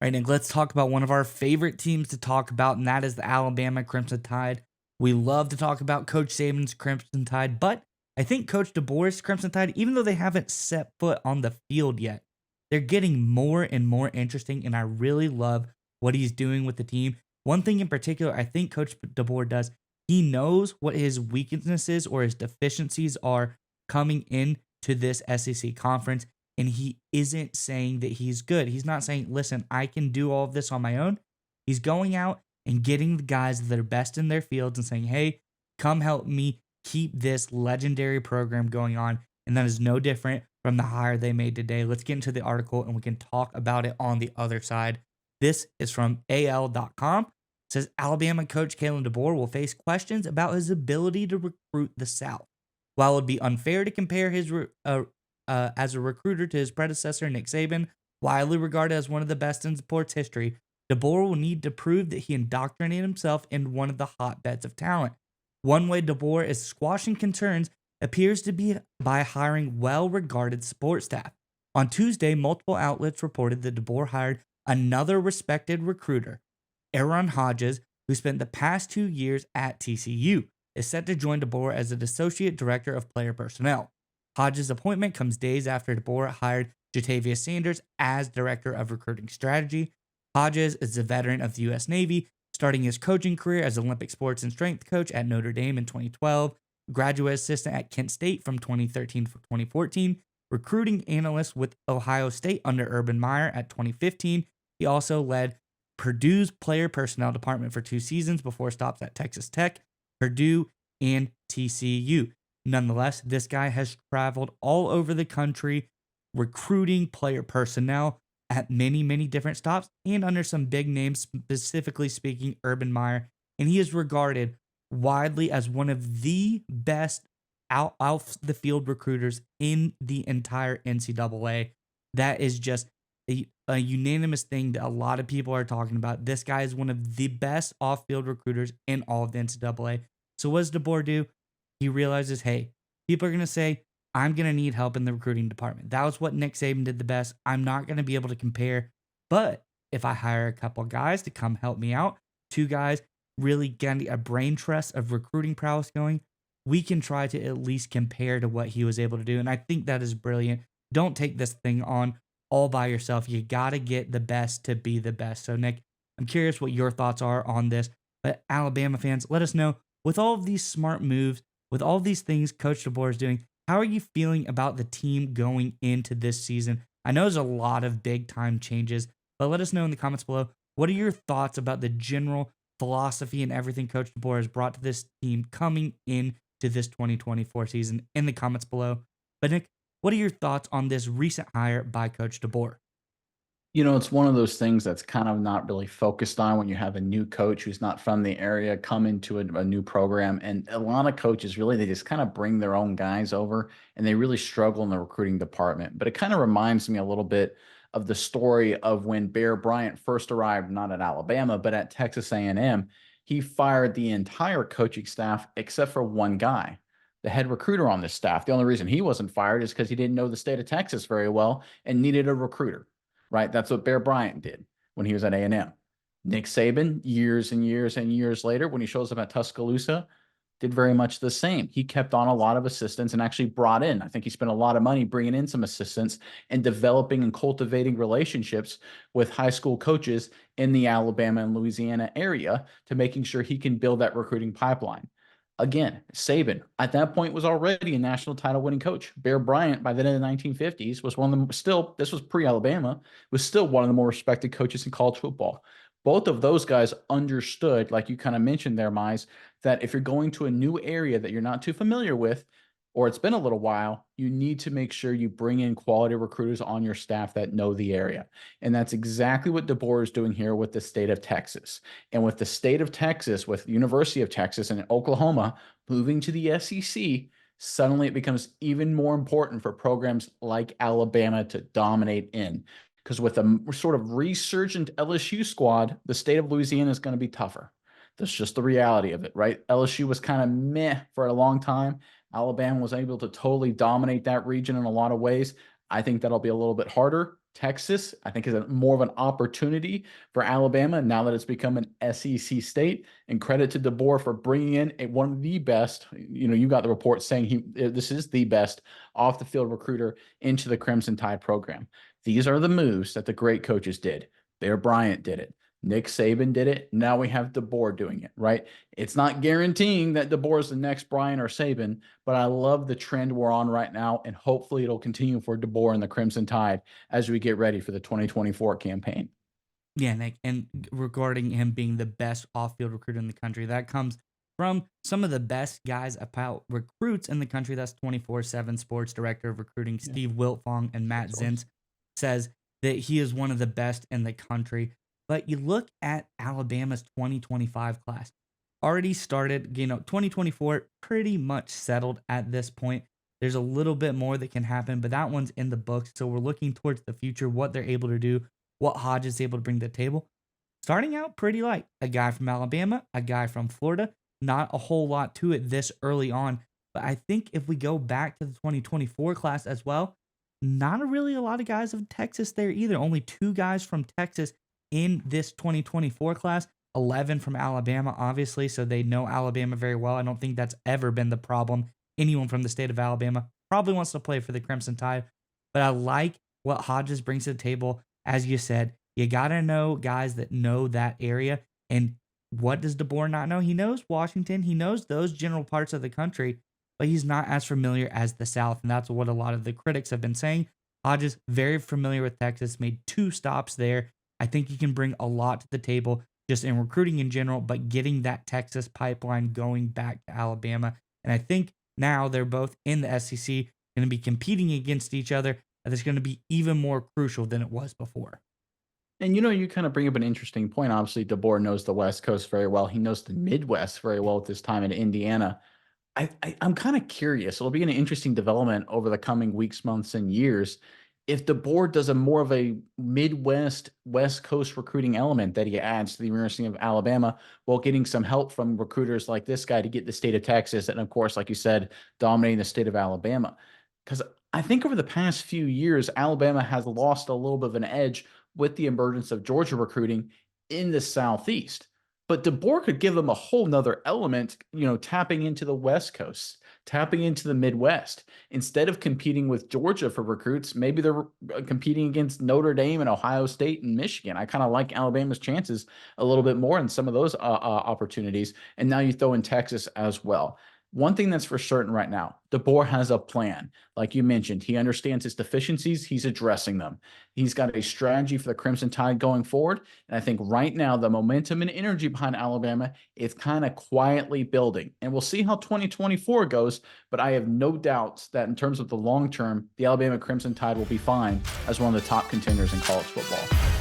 Right, and let's talk about one of our favorite teams to talk about, and that is the Alabama Crimson Tide. We love to talk about Coach Saban's Crimson Tide, but I think Coach DeBoer's Crimson Tide, even though they haven't set foot on the field yet, they're getting more and more interesting, and I really love what he's doing with the team. One thing in particular, I think Coach DeBoer does, he knows what his weaknesses or his deficiencies are coming into this SEC conference, and he isn't saying that he's good. He's not saying, listen, I can do all of this on my own. He's going out and getting the guys that are best in their fields and saying, hey, come help me keep this legendary program going on. And that is no different from the hire they made today. Let's get into the article and we can talk about it on the other side. This is from AL.com. It says Alabama coach Kalen DeBoer will face questions about his ability to recruit the South. While it would be unfair to compare his as a recruiter to his predecessor, Nick Saban, widely regarded as one of the best in sports history, DeBoer will need to prove that he indoctrinated himself in one of the hotbeds of talent. One way DeBoer is squashing concerns appears to be by hiring well regarded support staff. On Tuesday, multiple outlets reported that DeBoer hired another respected recruiter, Aaron Hodges, who spent the past 2 years at TCU, is set to join DeBoer as an associate director of player personnel. Hodges' appointment comes days after DeBoer hired Jatavius Sanders as director of recruiting strategy. Hodges is a veteran of the U.S. Navy, starting his coaching career as Olympic sports and strength coach at Notre Dame in 2012, graduate assistant at Kent State from 2013 to 2014, recruiting analyst with Ohio State under Urban Meyer at 2015. He also led Purdue's player personnel department for 2 seasons before stops at Texas Tech, Purdue, and TCU. Nonetheless, this guy has traveled all over the country recruiting player personnel at many, many different stops and under some big names, specifically speaking, Urban Meyer. And he is regarded widely as one of the best out the field recruiters in the entire NCAA. That is just a unanimous thing that a lot of people are talking about. This guy is one of the best off field recruiters in all of the NCAA. So, what does DeBoer do? He realizes, hey, people are going to say, I'm going to need help in the recruiting department. That was what Nick Saban did the best. I'm not going to be able to compare. But if I hire a couple guys to come help me out, 2 guys really getting a brain trust of recruiting prowess going, we can try to at least compare to what he was able to do. And I think that is brilliant. Don't take this thing on all by yourself. You got to get the best to be the best. So, Nick, I'm curious what your thoughts are on this. But Alabama fans, let us know, with all of these smart moves, with all of these things Coach DeBoer is doing, how are you feeling about the team going into this season? I know there's a lot of big time changes, but let us know in the comments below. What are your thoughts about the general philosophy and everything Coach DeBoer has brought to this team coming into this 2024 season in the comments below? But Nick, what are your thoughts on this recent hire by Coach DeBoer? It's one of those things that's kind of not really focused on when you have a new coach who's not from the area come into a new program. And a lot of coaches really, they just kind of bring their own guys over and they really struggle in the recruiting department. But it kind of reminds me a little bit of the story of when Bear Bryant first arrived, not at Alabama, but at Texas A&M. He fired the entire coaching staff except for one guy, the head recruiter on this staff. The only reason he wasn't fired is because he didn't know the state of Texas very well and needed a recruiter, right? That's what Bear Bryant did when he was at A&M. Nick Saban, years and years and years later, when he shows up at Tuscaloosa, did very much the same. He kept on a lot of assistants and actually brought in, I think he spent a lot of money bringing in some assistants and developing and cultivating relationships with high school coaches in the Alabama and Louisiana area to making sure he can build that recruiting pipeline. Again, Saban at that point was already a national title winning coach. Bear Bryant, by the end of the 1950s, was one of them. Still, this was pre-Alabama, was still one of the more respected coaches in college football. Both of those guys understood, like you kind of mentioned there, Mize, that if you're going to a new area that you're not too familiar with, or it's been a little while, you need to make sure you bring in quality recruiters on your staff that know the area. And that's exactly what DeBoer is doing here with the state of Texas. And with the state of Texas, with the University of Texas and Oklahoma moving to the SEC, suddenly it becomes even more important for programs like Alabama to dominate in. Because with a sort of resurgent LSU squad, the state of Louisiana is going to be tougher. That's just the reality of it, right? LSU was kind of meh for a long time. Alabama was able to totally dominate that region in a lot of ways. I think that'll be a little bit harder. Texas, I think, is more of an opportunity for Alabama now that it's become an SEC state. And credit to DeBoer for bringing in one of the best. You got the report saying this is the best off the field recruiter into the Crimson Tide program. These are the moves that the great coaches did. Bear Bryant did it. Nick Saban did it. Now we have DeBoer doing it, right? It's not guaranteeing that DeBoer is the next Bryant or Saban, but I love the trend we're on right now, and hopefully it'll continue for DeBoer and the Crimson Tide as we get ready for the 2024 campaign. Yeah, Nick, and regarding him being the best off-field recruiter in the country, that comes from some of the best guys about recruits in the country. That's 24/7 Sports Director of Recruiting Yeah, Steve Wiltfong and good Matt source. Zins says that he is one of the best in the country. But you look at Alabama's 2025 class, already started, 2024 pretty much settled at this point. There's a little bit more that can happen, but that one's in the books. So we're looking towards the future, what they're able to do, what Hodge is able to bring to the table. Starting out pretty light. A guy from Alabama, a guy from Florida. Not a whole lot to it this early on. But I think if we go back to the 2024 class as well, not really a lot of guys of Texas there either. Only two guys from Texas in this 2024 class. 11 from Alabama, obviously. So they know Alabama very well. I don't think that's ever been the problem. Anyone from the state of Alabama probably wants to play for the Crimson Tide. But I like what Hodges brings to the table. As you said, you got to know guys that know that area. And what does DeBoer not know? He knows Washington. He knows those general parts of the country, but he's not as familiar as the South. And that's what a lot of the critics have been saying. Hodges, very familiar with Texas, made 2 stops there. I think he can bring a lot to the table just in recruiting in general, but getting that Texas pipeline going back to Alabama. And I think now they're both in the SEC, going to be competing against each other. And it's going to be even more crucial than it was before. And you kind of bring up an interesting point. Obviously, DeBoer knows the West Coast very well. He knows the Midwest very well at this time in Indiana. I'm kind of curious. It'll be an interesting development over the coming weeks, months, and years if the board does a more of a Midwest, West Coast recruiting element that he adds to the University of Alabama while getting some help from recruiters like this guy to get the state of Texas and, of course, like you said, dominating the state of Alabama. Because I think over the past few years, Alabama has lost a little bit of an edge with the emergence of Georgia recruiting in the Southeast. But DeBoer could give them a whole nother element, tapping into the West Coast, tapping into the Midwest. Instead of competing with Georgia for recruits, maybe they're competing against Notre Dame and Ohio State and Michigan. I kind of like Alabama's chances a little bit more in some of those opportunities. And now you throw in Texas as well. One thing that's for certain right now, DeBoer has a plan. Like you mentioned, he understands his deficiencies. He's addressing them. He's got a strategy for the Crimson Tide going forward. And I think right now, the momentum and energy behind Alabama is kind of quietly building. And we'll see how 2024 goes. But I have no doubts that in terms of the long term, the Alabama Crimson Tide will be fine as one of the top contenders in college football.